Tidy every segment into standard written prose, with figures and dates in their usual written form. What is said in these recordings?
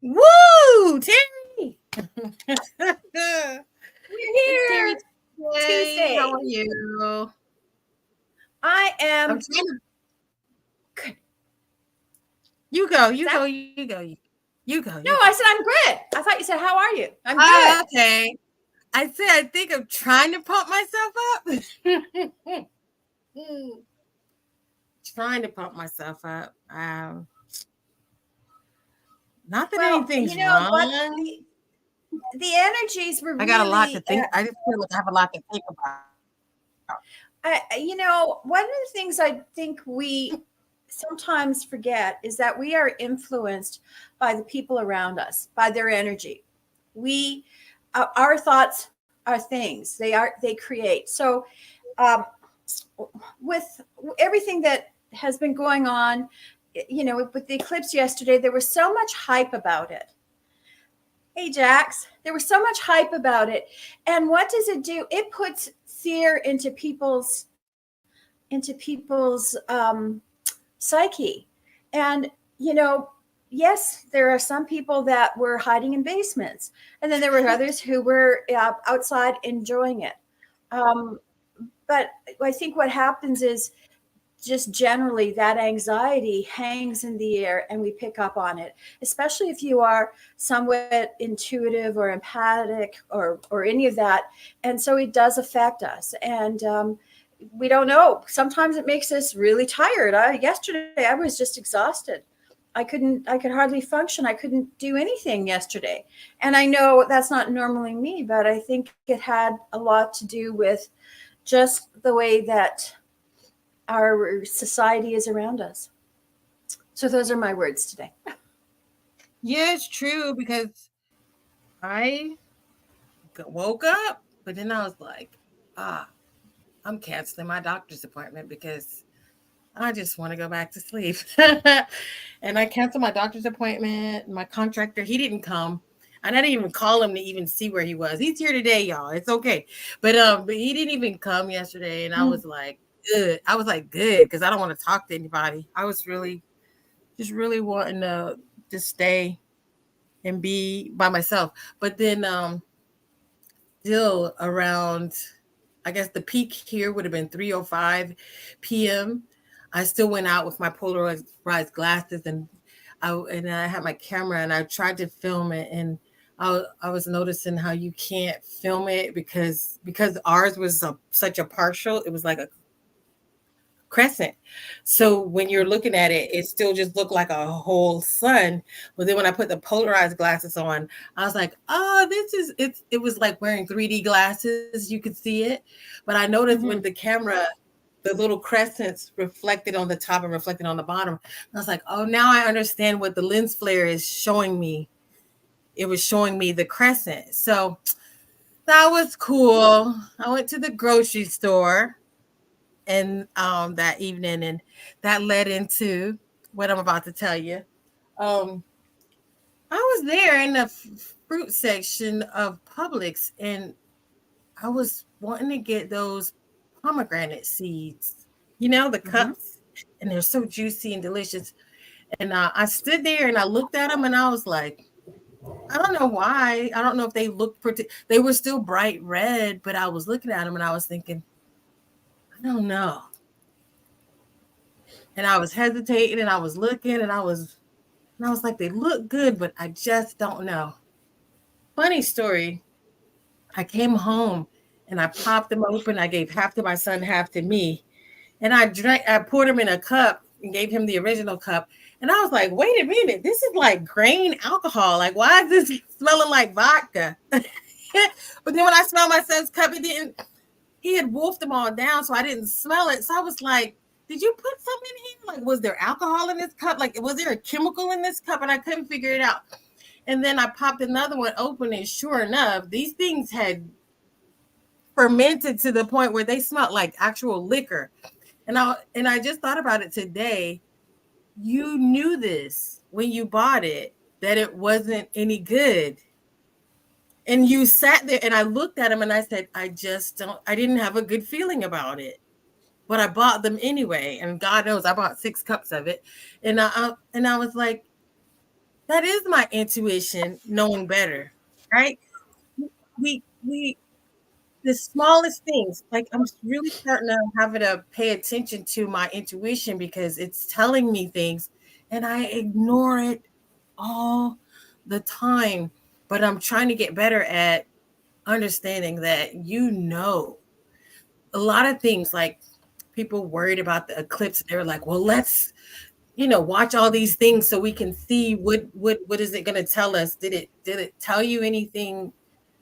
Woo, Terry. We're It's Terri here. Tuesday. How Tuesday. are you? I I'm am trying to. good. You go. Is You that go. You go. You go. You no? go. I said I'm good. I thought you said how are you? I'm Oh, good. okay. I said I think I'm trying to pump myself up. Trying to pump myself up. Not that Well, anything's you know what? wrong. The energies were I got a lot to really. think. I just feel like I have a lot to think about. One of the things I think we sometimes forget is that we are influenced by the people around us, by their energy. We, our thoughts are things. They create. So, um, with everything that has been going on, with the eclipse yesterday, there was so much hype about it. Hey, Jax, there was so much hype about it. And what does it do? It puts fear into people's psyche. And, you know, yes, there are some people that were hiding in basements, and then there were others who were outside enjoying it. Um, but I think what happens is just generally that anxiety hangs in the air and we pick up on it, especially if you are somewhat intuitive or empathic or any of that. And so it does affect us. And we don't know. Sometimes it makes us really tired. Yesterday I was just exhausted. I could hardly function. I couldn't do anything yesterday. And I know that's not normally me, but I think it had a lot to do with just the way that our society is around us. So those are my words today. Yeah, it's true because I woke up, but then I was like, ah, I'm canceling my doctor's appointment because I just want to go back to sleep. And I canceled my doctor's appointment. My contractor, he didn't come. And I didn't even call him to even see where he was. He's here today, y'all. It's okay. But he didn't even come yesterday. And I Mm. was like, good. I was like, good, because I don't want to talk to anybody. I was really just really wanting to just stay and be by myself. But then still around, I guess the peak here would have been 3:05 p.m. I still went out with my polarized glasses, and I had my camera and I tried to film it, and I was noticing how you can't film it because ours was such a partial. It was like a crescent. So when you're looking at it, it still just looked like a whole sun. But then when I put the polarized glasses on, I was like, oh, this is it. It was like wearing 3D glasses. You could see it. But I noticed when the Mm-hmm. camera, the little crescents reflected on the top and reflected on the bottom. I was like, oh, now I understand what the lens flare is showing me. It was showing me the crescent. So that was cool. I went to the grocery store and that evening, and that led into what I'm about to tell you. Um, I was there in the fruit section of Publix, and I was wanting to get those pomegranate seeds. You know, the Mm-hmm. cups, and they're so juicy and delicious. And I stood there and I looked at them, and I was like, I don't know why. I don't know if they looked pretty. They were still bright red, but I was looking at them and I was thinking, I don't know. And I was hesitating and I was looking and I was like, they look good, but I just don't know. Funny story. I came home and I popped them open. I gave half to my son, half to me. And I poured them in a cup and gave him the original cup. And I was like, wait a minute, this is like grain alcohol. Like, why is this smelling like vodka? But then when I smelled my son's cup, he had wolfed them all down, so I didn't smell it. So I was like, did you put something in here? Like, was there alcohol in this cup? Like, was there a chemical in this cup? And I couldn't figure it out. And then I popped another one open, and sure enough, these things had fermented to the point where they smelled like actual liquor. And I just thought about it today. You knew this when you bought it, that it wasn't any good. And you sat there and I looked at them and I said, I didn't have a good feeling about it. But I bought them anyway. And God knows I bought 6 cups of it. And I was like, that is my intuition knowing better, right? We the smallest things, like I'm really starting to have to pay attention to my intuition because it's telling me things and I ignore it all the time. But I'm trying to get better at understanding that, a lot of things, like people worried about the eclipse. They're like, well, let's, watch all these things so we can see what is it going to tell us. Did it tell you anything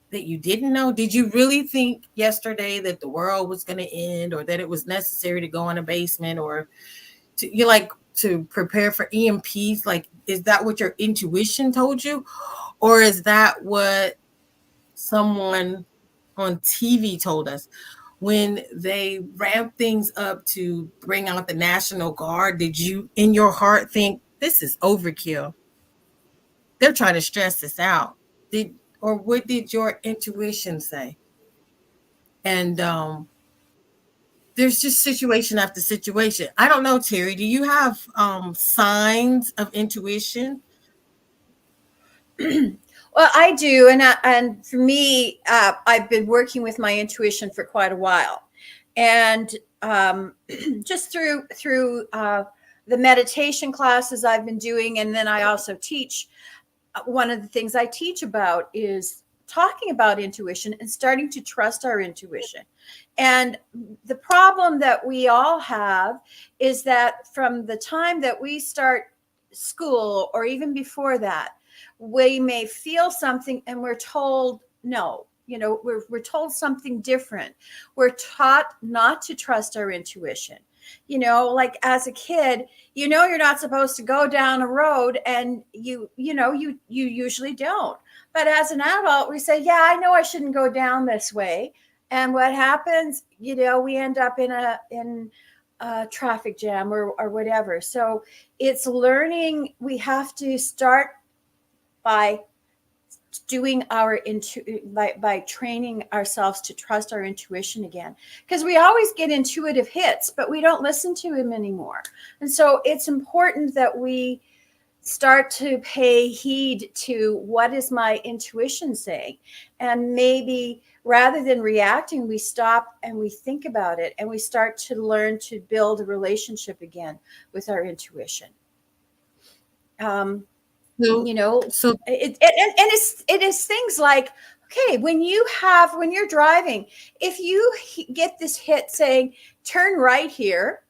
that you didn't know? Did you really think yesterday that the world was going to end, or that it was necessary to go in a basement, or to prepare for EMPs? Like, is that what your intuition told you, or is that what someone on TV told us? When they ramp things up to bring out the National Guard, did you in your heart think this is overkill? They're trying to stress this out. Did or what did your intuition say? And there's just situation after situation. I don't know, Terri, do you have signs of intuition? Well, I do, and for me, I've been working with my intuition for quite a while, and just through the meditation classes I've been doing, and then I also teach. One of the things I teach about is talking about intuition and starting to trust our intuition. And the problem that we all have is that from the time that we start school or even before that, we may feel something and we're told no. We're told something different. We're taught not to trust our intuition. Like as a kid, you're not supposed to go down a road, and you usually don't. But as an adult, we say, yeah, I know I shouldn't go down this way. And what happens, we end up in a traffic jam or whatever. So it's learning. We have to start by doing by training ourselves to trust our intuition again, because we always get intuitive hits but we don't listen to him anymore. And so it's important that we start to pay heed to what is my intuition saying, and maybe rather than reacting, we stop and we think about it, and we start to learn to build a relationship again with our intuition. um, So, you know so it is things like, okay, when you're driving, if you get this hit saying turn right here,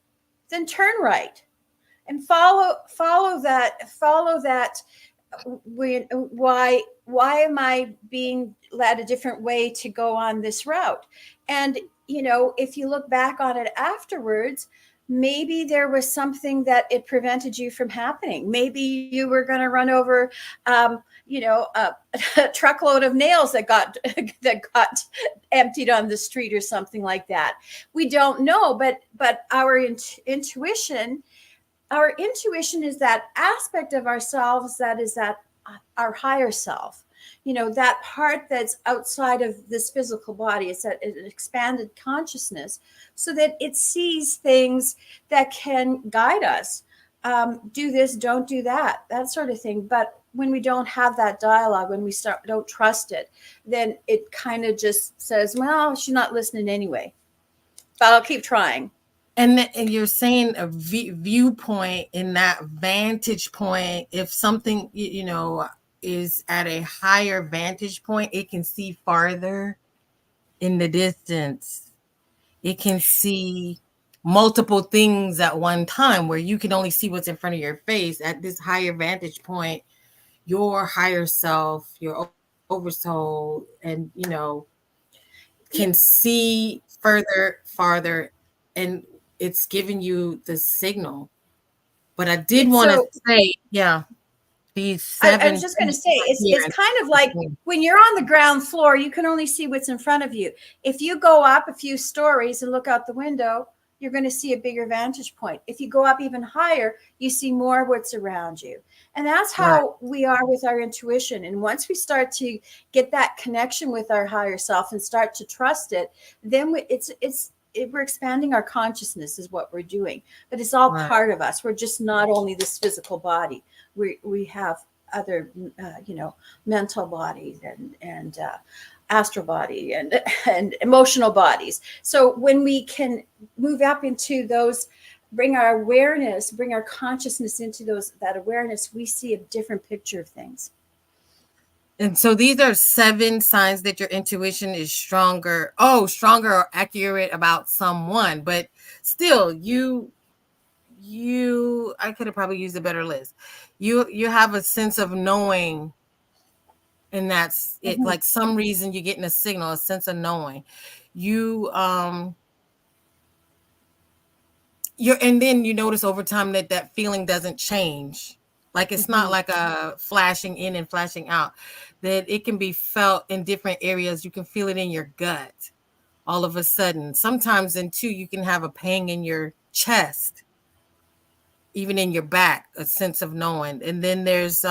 then turn right and follow that. Why am I being led a different way to go on this route? And if you look back on it afterwards, maybe there was something that it prevented you from happening. Maybe you were going to run over a truckload of nails that got that got emptied on the street or something like that. We don't know, but our intuition is that aspect of ourselves that is that our higher self, that part that's outside of this physical body. It's an expanded consciousness, so that it sees things that can guide us. Do this, don't do that sort of thing. But when we don't have that dialogue, when we don't trust it, then it kind of just says, well, she's not listening anyway, but I'll keep trying. and you're saying a viewpoint, in that vantage point, if something is at a higher vantage point, it can see farther in the distance. It can see multiple things at one time, where you can only see what's in front of your face. At this higher vantage point, your higher self, your oversoul, and Yeah, can see further, farther, and it's giving you the signal. But I did it's want to so say, yeah, these I was seven just going to feet say, here. it's kind of like when you're on the ground floor, you can only see what's in front of you. If you go up a few stories and look out the window, you're going to see a bigger vantage point. If you go up even higher, you see more what's around you. And that's Right. how we are with our intuition. And once we start to get that connection with our higher self and start to trust it, then we're expanding our consciousness is what we're doing. But it's all Right. part of us. We're just not only this physical body. We have other, mental bodies and astral body and emotional bodies. So when we can move up into those, bring our awareness, bring our consciousness into that awareness, we see a different picture of things. And so these are 7 signs that your intuition is stronger or accurate about someone, but still I could have probably used a better list. You have a sense of knowing, and that's it. Mm-hmm. Like some reason you're getting a signal, a sense of knowing. And then you notice over time that feeling doesn't change. Like it's not Mm-hmm. like a flashing in and flashing out, that it can be felt in different areas. You can feel it in your gut all of a sudden. Sometimes in 2, you can have a pang in your chest, even in your back, a sense of knowing. And then there's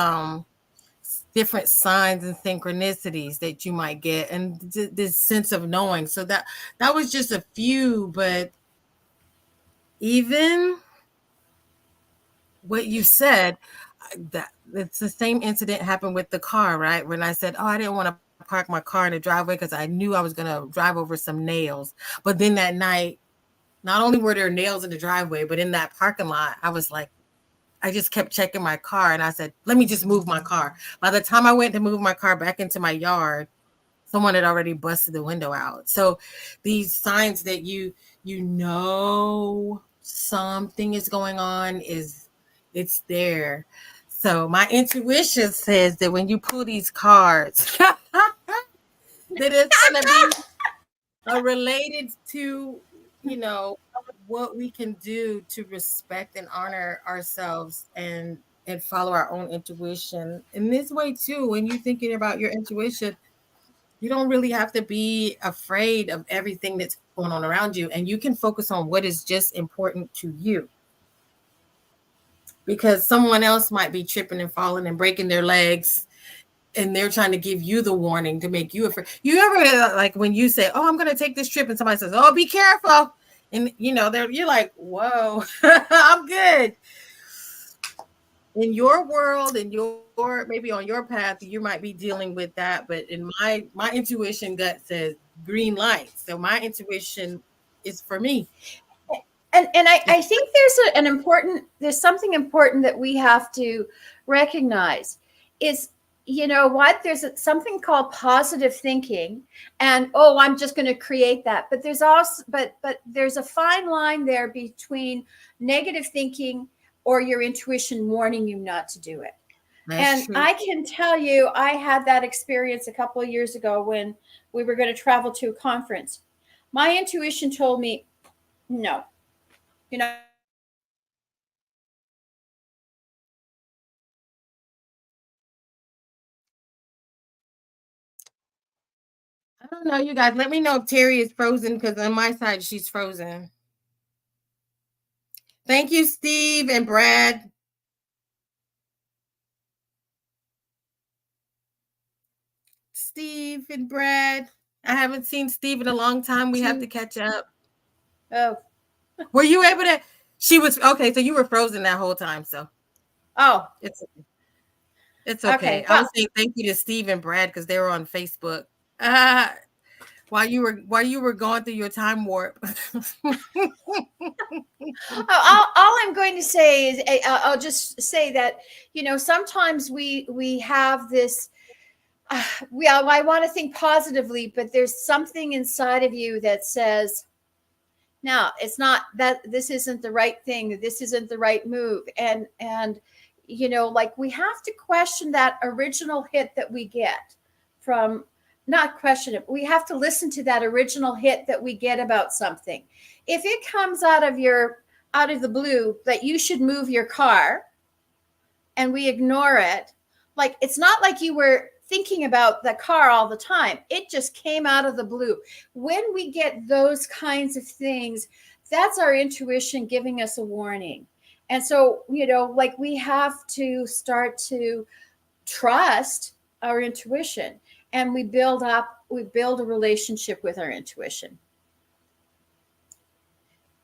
different signs and synchronicities that you might get, and this sense of knowing. So that was just a few, but even what you said, that it's the same incident happened with the car, right? When I said, oh, I didn't want to park my car in the driveway because I knew I was going to drive over some nails. But then that night, not only were there nails in the driveway, but in that parking lot, I was like, I just kept checking my car, and I said, let me just move my car. By the time I went to move my car back into my yard, someone had already busted the window out. So these signs that you know something is going on, it's there. So my intuition says that when you pull these cards, that it's gonna be related to, you know, what we can do to respect and honor ourselves and follow our own intuition. In this way too, when you're thinking about your intuition, you don't really have to be afraid of everything that's going on around you, and you can focus on what is just important to you, because someone else might be tripping and falling and breaking their legs, and they're trying to give you the warning to make you afraid. You ever, like, when you say, oh, I'm going to take this trip, and somebody says, oh, be careful, and you're like, whoa, I'm good. In your world, in your, maybe on your path, you might be dealing with that, but in my intuition gut says green light. So my intuition is for me. And I think there's something important that we have to recognize is, you know what, there's something called positive thinking, and oh, I'm just going to create that. But there's also but there's a fine line there between negative thinking or your intuition warning you not to do it. That's And true. I can tell you, I had that experience a couple of years ago when we were going to travel to a conference. My intuition told me, no, you're not going to do that. And my intuition told me, yes, you're going to do that. I don't know, you guys. Let me know if Terri is frozen, because on my side she's frozen. Thank you, Steve and Brad. Steve and Brad. I haven't seen Steve in a long time. We have to catch up. Oh, Were you able to? She was okay. So you were frozen that whole time. So oh, it's it's okay. okay. I Well, was saying thank you to Steve and Brad because they were on Facebook. Uh, while you were going through your time warp. all I'm going to say is, I'll just say that, sometimes we have this. I want to think positively, but there's something inside of you that says, no, it's not that. This isn't the right thing. This isn't the right move. And like, we have to question that original hit that we get from, not question it. We have to listen to that original hit that we get about something. If it comes out of the blue that you should move your car, and we ignore it, like, it's not like you were thinking about the car all the time. It just came out of the blue. When we get those kinds of things, that's our intuition giving us a warning. And so, like, we have to start to trust our intuition, and we build a relationship with our intuition.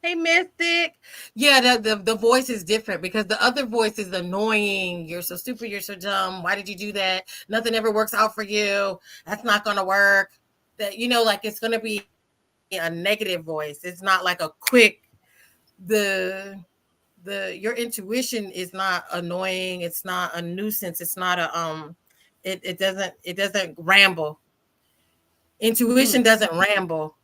Hey, Mystic. Yeah, the voice is different because the other voice is annoying. You're so stupid. You're so dumb. Why did you do that? Nothing ever works out for you. That's not going to work. That, like it's going to be a negative voice. It's not like a quick, the, your intuition is not annoying. It's not a nuisance. It's not it doesn't ramble. Intuition Mm, doesn't ramble.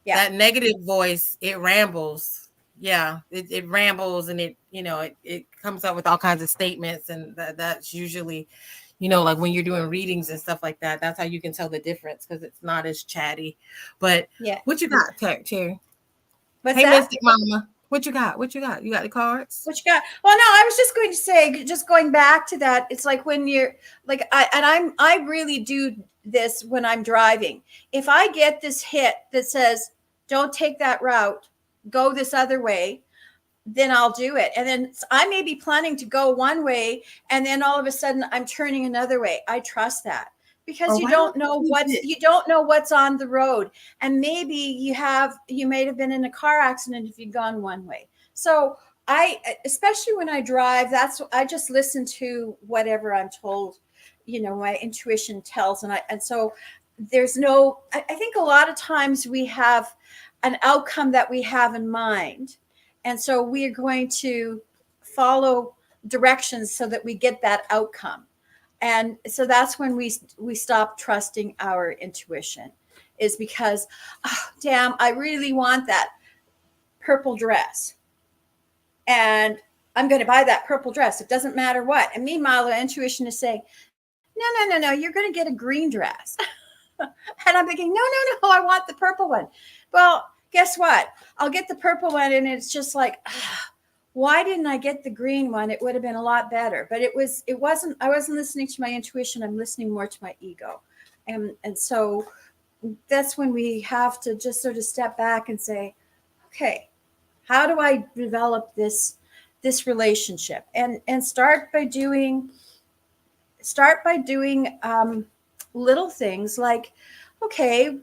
yeah. That negative voice, it rambles. Yeah, it rambles, and it comes up with all kinds of statements, and that's usually, like when you're doing readings and stuff like that. That's how you can tell the difference because it's not as chatty. But Yeah. what you got, Terry? What's Hey, that? Mystic Mama, what you got? What you got? You got the cards? What you got? Well, no, I was just going to say, just going back to that, it's like when you're like, I really do this when I'm driving. If I get this hit that says, don't take that route, go this other way, then I'll do it. And then I may be planning to go one way, and then all of a sudden I'm turning another way. I trust that because Oh, you wow. don't know what's on the road, and maybe you may have been in a car accident if you'd gone one way. So especially when I drive, I just listen to whatever I'm told. My intuition tells, and so there's no. I think a lot of times we have an outcome that we have in mind, and so we are going to follow directions so that we get that outcome. And so that's when we stop trusting our intuition, is because, oh, damn, I really want that purple dress. And I'm going to buy that purple dress. It doesn't matter what. And meanwhile, the intuition is saying, no, no, no, no, you're going to get a green dress. And I'm thinking, no, no, no, I want the purple one. Well, guess what? I'll get the purple one, and it's just like, why didn't I get the green one? It would have been a lot better. But I wasn't listening to my intuition. I'm listening more to my ego. And so that's when we have to just sort of step back and say, okay, how do I develop this relationship? And start by doing little things like, okay,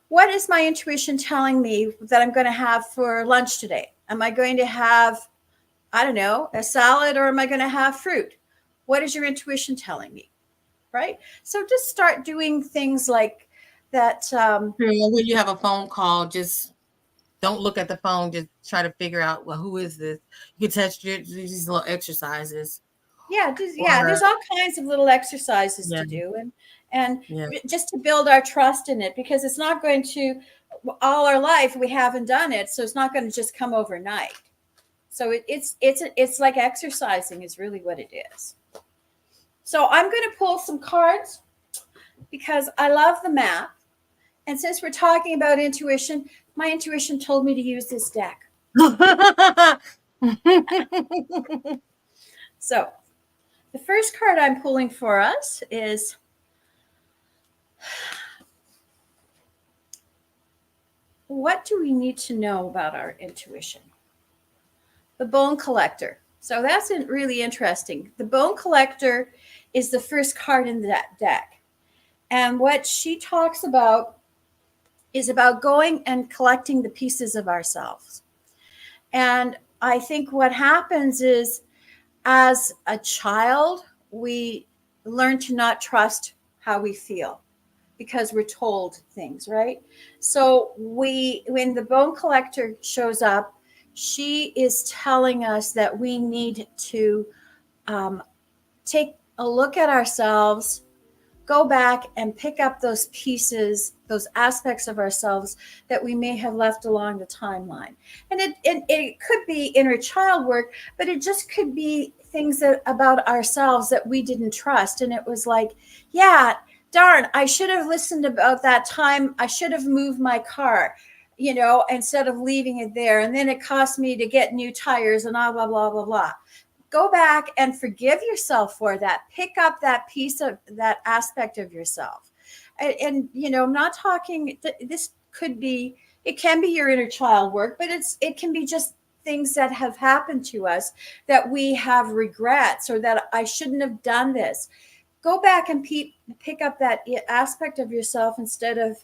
what is my intuition telling me that I'm going to have for lunch today? Am I going to have, I don't know, a salad, or am I going to have fruit? What is your intuition telling me? Right? So just start doing things like that. When you have a phone call, just don't look at the phone. Just try to figure out, well, who is this? You can test these little exercises, Yeah, or there's all kinds of little exercises yeah, to do, and yeah. just to build our trust in it, because it's not going to, all our life we haven't done it, so it's not going to just come overnight. So it's like exercising is really what it is. So I'm going to pull some cards because I love the math. And since we're talking about intuition, my intuition told me to use this deck. So the first card I'm pulling for us is, what do we need to know about our intuition? The bone collector. So that's really interesting. The bone collector is the first card in that deck. And what she talks about is about going and collecting the pieces of ourselves. And I think what happens is, as a child, we learn to not trust how we feel because we're told things, right? So when the bone collector shows up, she is telling us that we need to um, take a look at ourselves, go back and pick up those pieces, those aspects of ourselves that we may have left along the timeline. And it could be inner child work, but it just could be things about ourselves that we didn't trust. And it was like, yeah, darn, I should have listened about that time. I should have moved my car, instead of leaving it there. And then it cost me to get new tires and blah, blah, blah, blah, blah. Go back and forgive yourself for that. Pick up that piece of that aspect of yourself. And I'm not talking, this could be, it can be your inner child work, but it can be just things that have happened to us that we have regrets, or that I shouldn't have done this. Go back and pick up that aspect of yourself instead of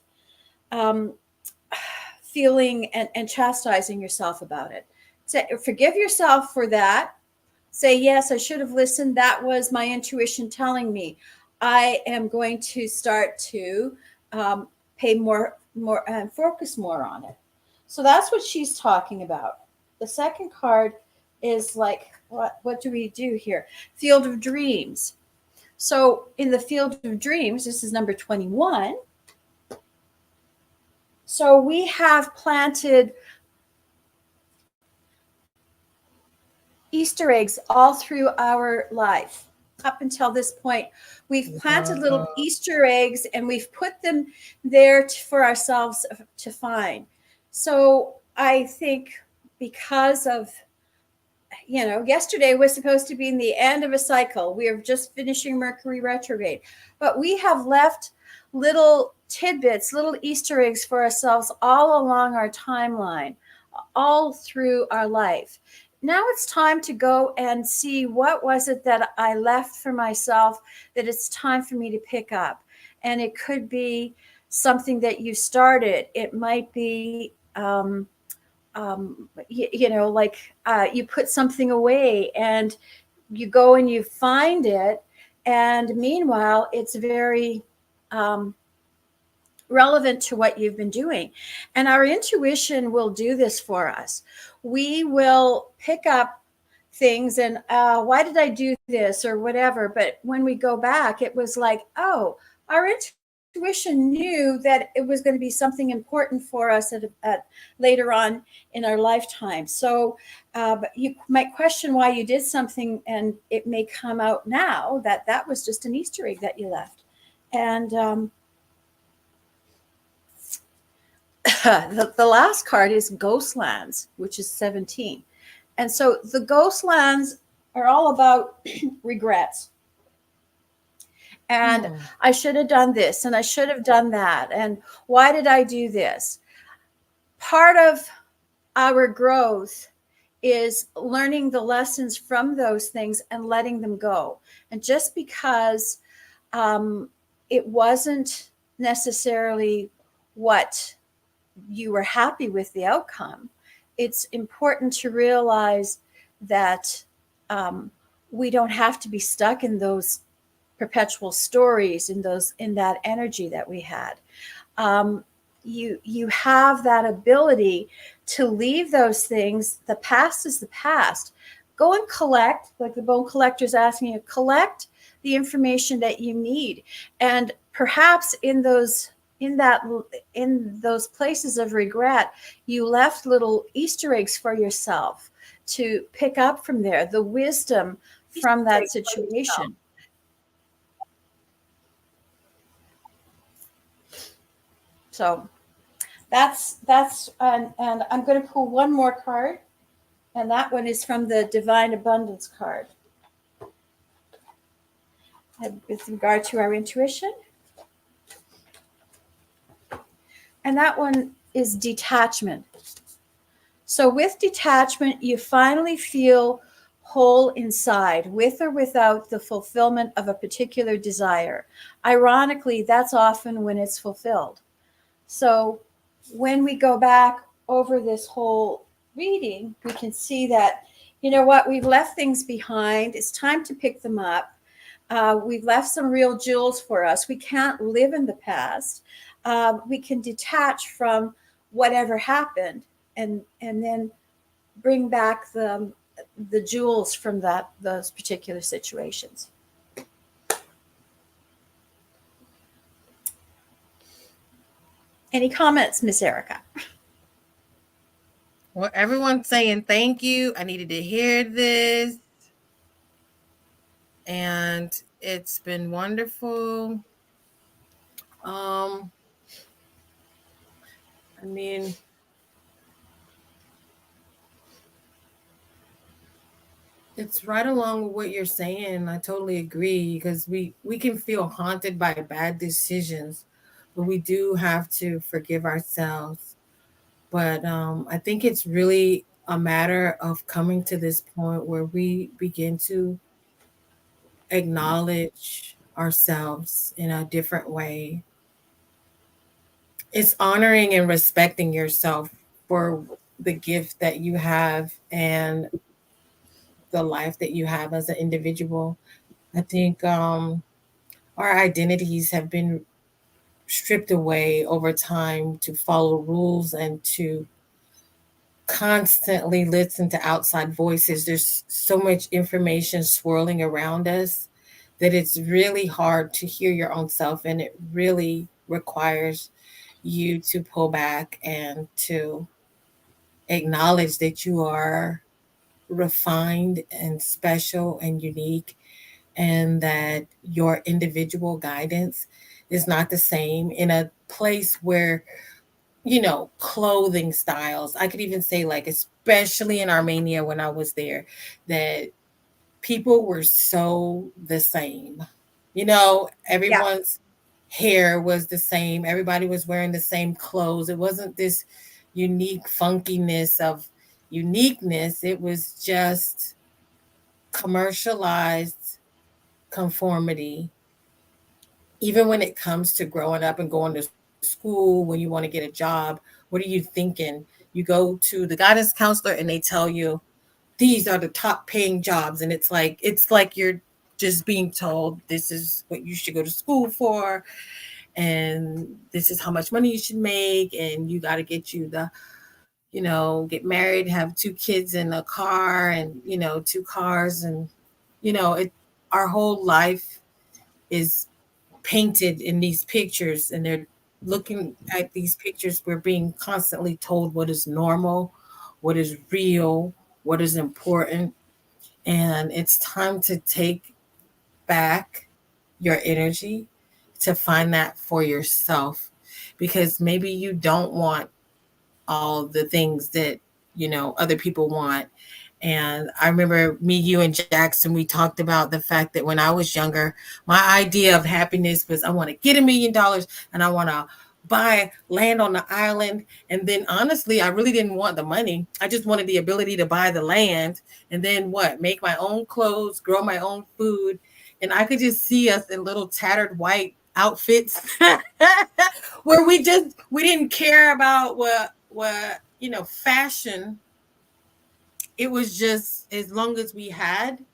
feeling and chastising yourself about it. Say, forgive yourself for that. Say, yes, I should have listened. That was my intuition telling me. I am going to start to um, pay more and focus more on it. So that's what she's talking about. The second card is like, what do we do here? Field of Dreams. So in the Field of Dreams, this is number 21. So we have planted Easter eggs all through our life. Up until this point, we've planted little Uh, Easter eggs and we've put them there for ourselves to find. So I think because of, yesterday was supposed to be in the end of a cycle. We are just finishing Mercury retrograde, but we have left little tidbits, little Easter eggs for ourselves all along our timeline, all through our life. Now it's time to go and see what was it that I left for myself that it's time for me to pick up. And it could be something that you started. It might be like you put something away and you go and you find it, and meanwhile it's very um, relevant to what you've been doing. And our intuition will do this for us. We will pick up things and why did I do this or whatever, but when we go back it was like, oh, our intuition knew that it was going to be something important for us at later on in our lifetime. So but you might question why you did something, and it may come out now that that was just an Easter egg that you left. And the last card is Ghostlands, which is 17. And so the Ghostlands are all about regrets. And hmm. I should have done this and I should have done that. And why did I do this? Part of our growth is learning the lessons from those things and letting them go. And just because it wasn't necessarily what you were happy with the outcome, it's important to realize that um, we don't have to be stuck in those perpetual stories, in that energy that we had. Um, you have that ability to leave those things. The past is the past. Go and collect, like the bone collector's asking you, collect the information that you need, and perhaps in that in those places of regret, you left little Easter eggs for yourself to pick up from there, the wisdom from that situation. So that's and I'm going to pull one more card, and that one is from the Divine Abundance card. And with regard to our intuition, and that one is detachment. So with detachment, you finally feel whole inside, with or without the fulfillment of a particular desire. Ironically, that's often when it's fulfilled. So when we go back over this whole reading, we can see that, you know what, we've left things behind. It's time to pick them up. We've left some real jewels for us. We can't live in the past. We can detach from whatever happened, and then bring back the jewels from those particular situations. Any comments, Miss Erica? Well, everyone's saying thank you. I needed to hear this, and it's been wonderful. Um, I mean, it's right along with what you're saying. I totally agree because we can feel haunted by bad decisions, but we do have to forgive ourselves. But I think it's really a matter of coming to this point where we begin to acknowledge ourselves in a different way it's honoring and respecting yourself for the gift that you have and the life that you have as an individual. I think our identities have been stripped away over time to follow rules and to constantly listen to outside voices. There's so much information swirling around us that it's really hard to hear your own self, and it really requires you to pull back and to acknowledge that you are refined and special and unique, and that your individual guidance is not the same in a place where, clothing styles, I could even say, like, especially in Armenia when I was there, that people were so the same. Yeah. Everyone's hair was the same. Everybody was wearing the same clothes. It wasn't this unique funkiness of uniqueness. It was just commercialized conformity. Even when it comes to growing up and going to school, when you want to get a job, what are you thinking? You go to the guidance counselor and they tell you these are the top paying jobs, and it's like you're just being told this is what you should go to school for, and this is how much money you should make, and you got to get you the get married, have two kids in a car, and two cars, and it our whole life is painted in these pictures, and they're looking at these pictures. We're being constantly told what is normal, what is real, what is important. And it's time to take back your energy to find that for yourself, because maybe you don't want all the things that other people want. And I remember me, you, and Jackson, we talked about the fact that when I was younger, my idea of happiness was I want to get $1 million and I want to buy land on the island. And then honestly, I really didn't want the money. I just wanted the ability to buy the land and then what? Make my own clothes, grow my own food. And I could just see us in little tattered white outfits where we didn't care about what fashion. It was just as long as we had,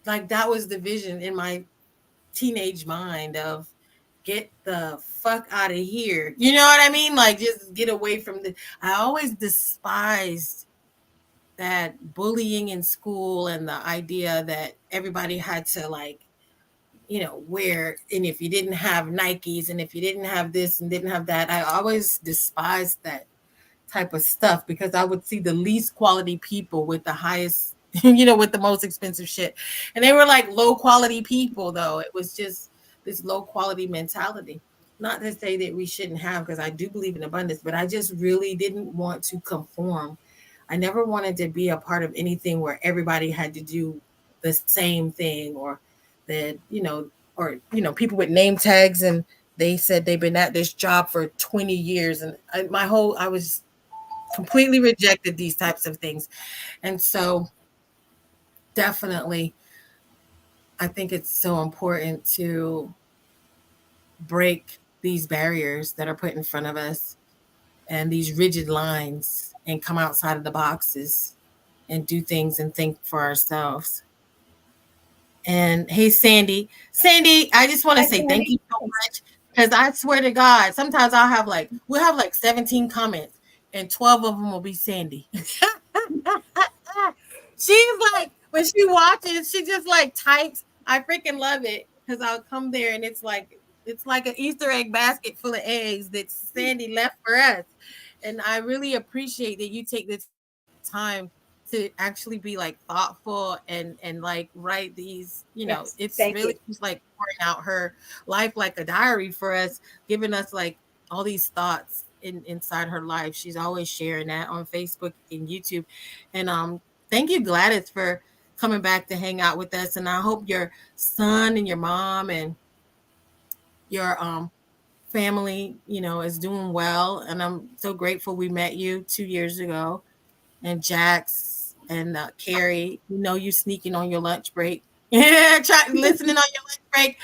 like, that was the vision in my teenage mind of get the fuck out of here. You know what I mean? Like, just get away from the I always despised that bullying in school and the idea that everybody had to, like, wear, and if you didn't have Nikes and if you didn't have this and didn't have that, I always despised that type of stuff because I would see the least quality people with the highest, with the most expensive shit. And they were like low quality people, though. It was just this low quality mentality. Not to say that we shouldn't have, because I do believe in abundance, but I just really didn't want to conform. I never wanted to be a part of anything where everybody had to do the same thing, or that, people with name tags and they said they've been at this job for 20 years. And I was completely rejected these types of things. And so definitely I think it's so important to break these barriers that are put in front of us and these rigid lines and come outside of the boxes and do things and think for ourselves. And hey, Sandy, I just want to Hi, say thank Sandy. you so much, because I swear to God, sometimes we'll have like 17 comments and 12 of them will be Sandy. She's like, when she watches, she just like types. I freaking love it because I'll come there and it's like an Easter egg basket full of eggs that Sandy left for us. And I really appreciate that you take the time to actually be like thoughtful and like write these, Yes, it's really thank you. just like pouring out her life like a diary for us, giving us like all these thoughts inside her life. She's always sharing that on Facebook and YouTube. And thank you, Gladys, for coming back to hang out with us. And I hope your son and your mom and your family, is doing well. And I'm so grateful we met you 2 years ago. And Jax and Carrie, you sneaking on your lunch break. Yeah, try listening on your lunch break.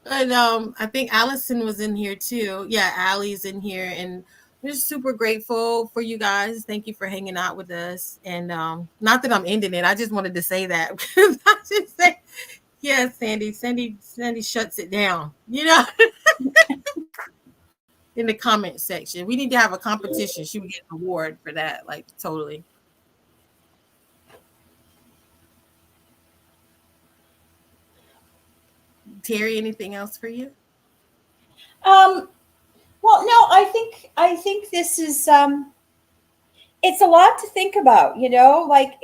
And I think Allison was in here too. Yeah, Allie's in here, and we're super grateful for you guys. Thank you for hanging out with us. And not that I'm ending it, I just wanted to say that because I just say, yeah, Sandy shuts it down. In the comment section, we need to have a competition. She would get an award for that, like totally. Terry, anything else for you? Um, well, no, I think this is it's a lot to think about, like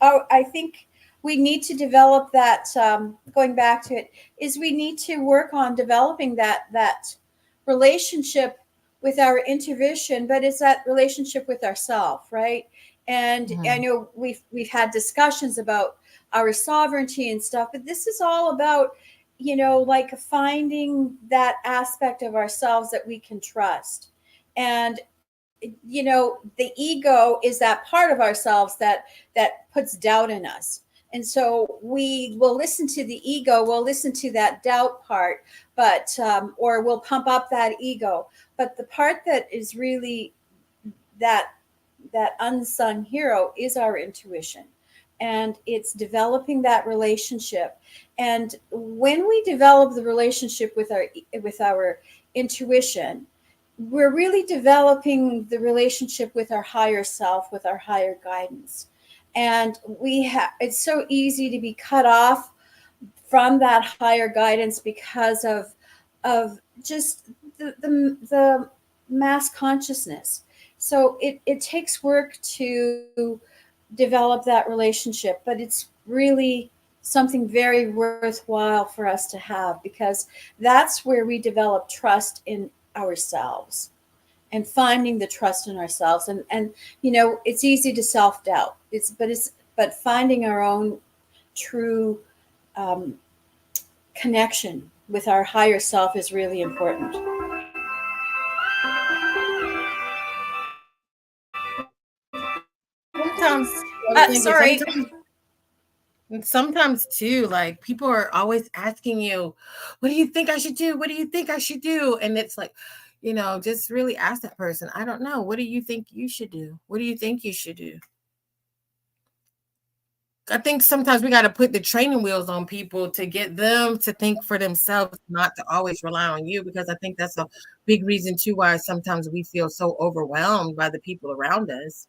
I think we need to develop that. Going back to it, is we need to work on developing that relationship with our intuition, but it's that relationship with ourself, right? And I Mm-hmm. know we've had discussions about our sovereignty and stuff, but this is all about, like finding that aspect of ourselves that we can trust. And the ego is that part of ourselves that puts doubt in us, and so we will listen to the ego, we'll listen to that doubt part, but or we'll pump up that ego. But the part that is really that unsung hero is our intuition, and it's developing that relationship. And when we develop the relationship with our intuition, we're really developing the relationship with our higher self, with our higher guidance. And it's so easy to be cut off from that higher guidance because of just the mass consciousness. So it takes work to develop that relationship, but it's really something very worthwhile for us to have, because that's where we develop trust in ourselves, and finding the trust in ourselves. And it's easy to self-doubt, but finding our own true um, connection with our higher self is really important. Sometimes I was thinking Sorry. sometimes too, like people are always asking you, what do you think I should do? What do you think I should do? And it's like, just really ask that person, I don't know. What do you think you should do? What do you think you should do? I think sometimes we got to put the training wheels on people to get them to think for themselves, not to always rely on you, because I think that's a big reason too why sometimes we feel so overwhelmed by the people around us,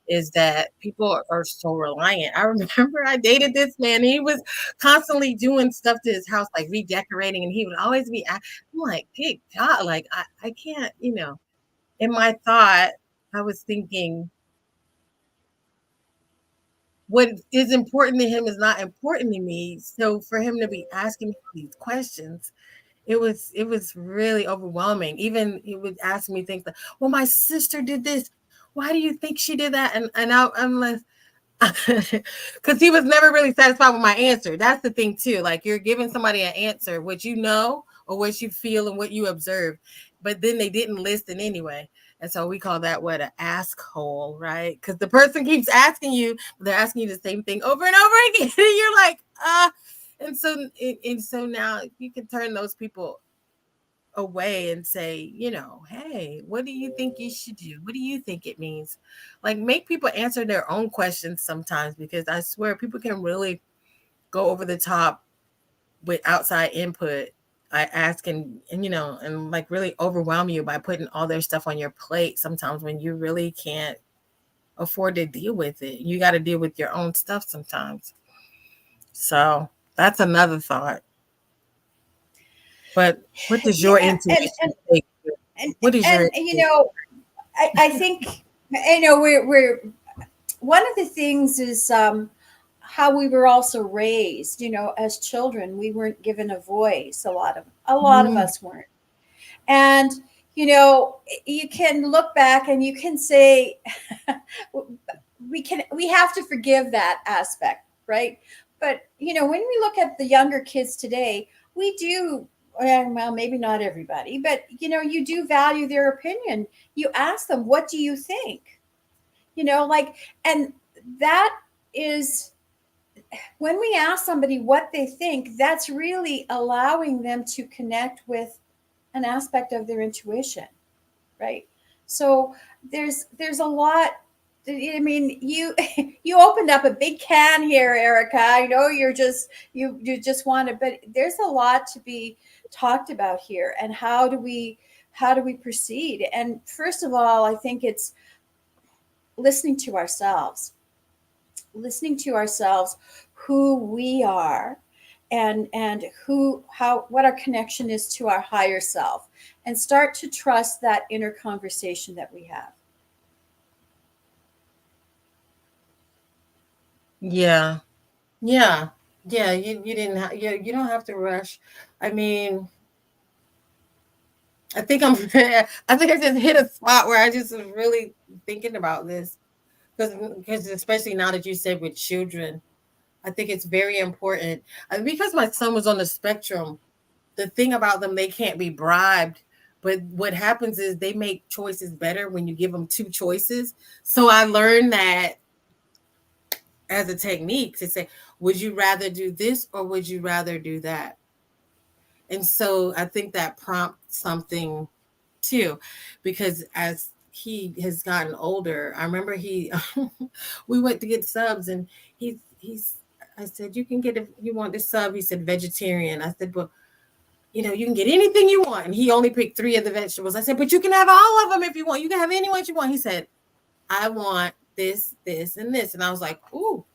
is that people are so reliant. I remember I dated this man, and he was constantly doing stuff to his house, like redecorating, and he would always be, I'm like, good God, like I can't, in my thought, I was thinking, what is important to him is not important to me. So for him to be asking me these questions, it was really overwhelming. Even he would ask me things like, well, my sister did this. Why do you think she did that? I'm like, because he was never really satisfied with my answer. That's the thing too. Like you're giving somebody an answer, what you know or what you feel and what you observe, but then they didn't listen anyway. And so we call that what, an ask hole, right? Because the person keeps asking you, they're asking you the same thing over and over again. And you're like, and so now you can turn those people away and say, hey, what do you think you should do? What do you think it means? Like make people answer their own questions sometimes, because I swear people can really go over the top with outside input. I ask and like really overwhelm you by putting all their stuff on your plate sometimes when you really can't afford to deal with it. You got to deal with your own stuff sometimes. So that's another thought. But what does your Yeah, intuition say? and What is your and I think we're one of the things is how we were also raised. As children, we weren't given a voice. A lot of Mhm. us weren't. And you can look back and you can say we have to forgive that aspect, right? But when we look at the younger kids today, we do, well, maybe not everybody, but you do value their opinion. You ask them, what do you think? Like, and that is when we ask somebody what they think, that's really allowing them to connect with an aspect of their intuition, right? So there's a lot. I mean, you you opened up a big can here, Erica. I know you just want it, but there's a lot to be talked about here. And how do we proceed? And first of all, I think it's listening to ourselves, listening to ourselves, who we are, and who how what our connection is to our higher self, and start to trust that inner conversation that we have. Yeah. Yeah. Yeah. You didn't have, you don't have to rush. I mean, I think I'm, I think I just hit a spot where I just was really thinking about this because especially now that you said with children, I think it's very important. Because my son was on the spectrum, the thing about them, they can't be bribed. But what happens is they make choices better when you give them two choices. So I learned that as a technique to say, would you rather do this or would you rather do that? And so I think that prompts something too, because as he has gotten older, I remember we went to get subs and he's, I said, you can get, if you want this sub, he said vegetarian. I said, well, you can get anything you want. And he only picked 3 of the vegetables. I said, but you can have all of them if you want. You can have any one you want. He said, I want this, this, and this. And I was like, ooh,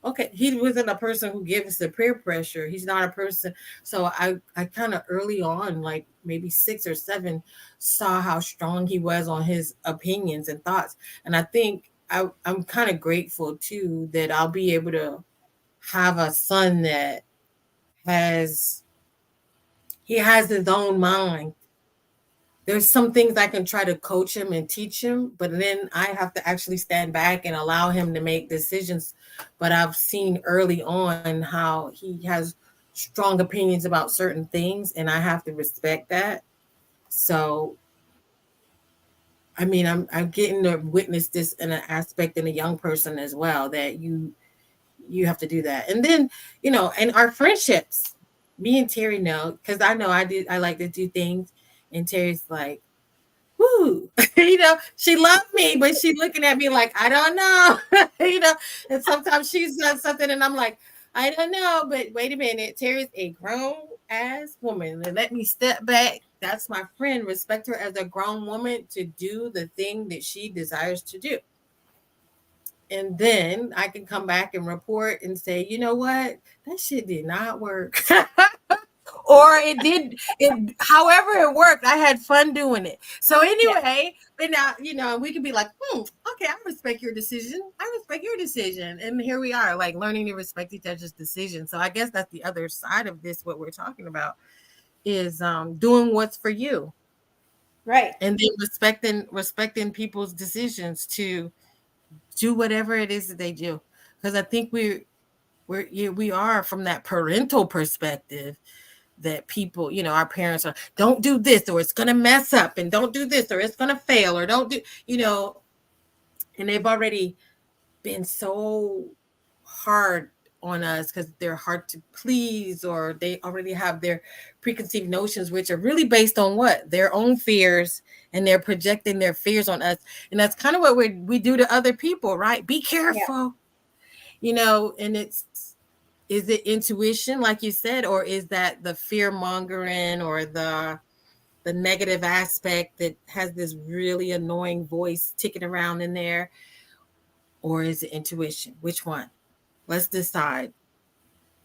okay. He wasn't a person who gives the peer pressure. He's not a person. So I kind of early on, like maybe 6 or 7, saw how strong he was on his opinions and thoughts. And I think I'm kind of grateful too that I'll be able to have a son that has he has his own mind. There's some things I can try to coach him and teach him, but then I have to actually stand back and allow him to make decisions. But I've seen early on how he has strong opinions about certain things, and I have to respect that. So, I mean, I'm getting to witness this in an aspect in a young person as well, that you have to do that. And then, and our friendships, me and Terri know, because I like to do things, and Terry's like, whoo, she loved me, but she's looking at me like, I don't know, and sometimes she says something and I'm like, I don't know, but wait a minute, Terry's a grown ass woman, and let me step back. That's my friend. Respect her as a grown woman to do the thing that she desires to do. And then I can come back and report and say, you know what? That shit did not work. Or it did it, however it worked. I had fun doing it. So Yeah. anyway, but now, we could be like, okay, I respect your decision. I respect your decision. And here we are, like learning to respect each other's decision. So I guess that's the other side of this, what we're talking about is doing what's for you. Right. And then respecting people's decisions to do whatever it is that they do. Because I think we are from that parental perspective that people, our parents are, don't do this or it's going to mess up, and don't do this or it's going to fail, or don't do, and they've already been so hard on us because they're hard to please, or they already have their preconceived notions, which are really based on what? Their own fears, and they're projecting their fears on us. And that's kind of what we do to other people, right? Be Yeah. careful, and is it intuition, like you said, or is that the fear mongering or the negative aspect that has this really annoying voice ticking around in there? Or is it intuition? Which one? Let's decide,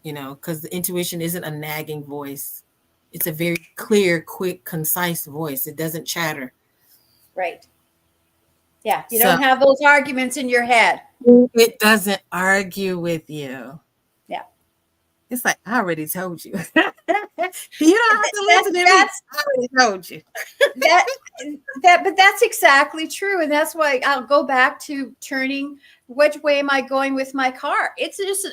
because the intuition isn't a nagging voice. It's a very clear, quick, concise voice. It doesn't chatter. Right. Yeah. You So don't have those arguments in your head. it doesn't argue with you. Yeah. It's like, I already told you. You don't have to That listen to me. that's I already told you. that but that's exactly true, and that's why I'll go back to turning. Which way am I going with my car? It's just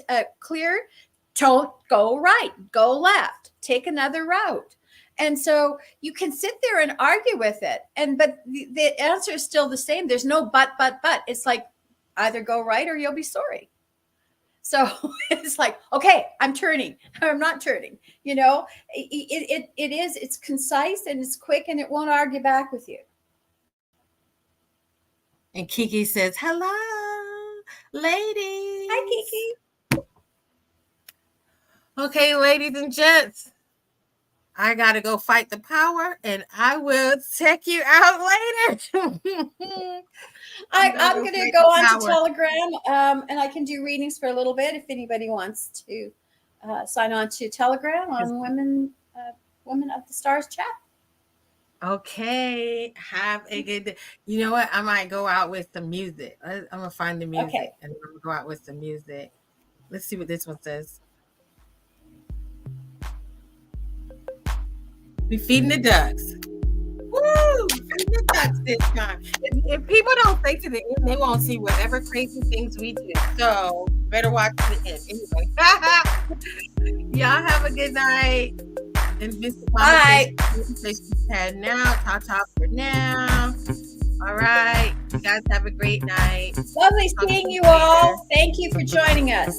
a clear, don't go right, go left, take another route. And so you can sit there and argue with it, but the answer is still the same. There's no but. It's like either go right or you'll be sorry. So it's like, okay, I'm turning. I'm not turning. You know, it's concise and it's quick and it won't argue back with you. And Kiki says, hello, ladies. Hi, Kiki. Okay, ladies and gents, I got to go fight the power, and I will check you out later. I'm going to go on to Telegram, and I can do readings for a little bit if anybody wants to sign on to Telegram on Women of the Stars chat. Okay, have a good day. You know what? I might go out with some music. I'm going to find the music, and I'm going to go out with some music. Let's see what this one says. We're feeding the ducks. Woo! Feeding the ducks this time. If people don't stay to the end, they won't see whatever crazy things we do. So better watch to the end. Anyway, y'all have a good night. And Bye. Head now. Ta-ta for now. All right. You guys have a great night. Lovely seeing you all. Thank you for joining us.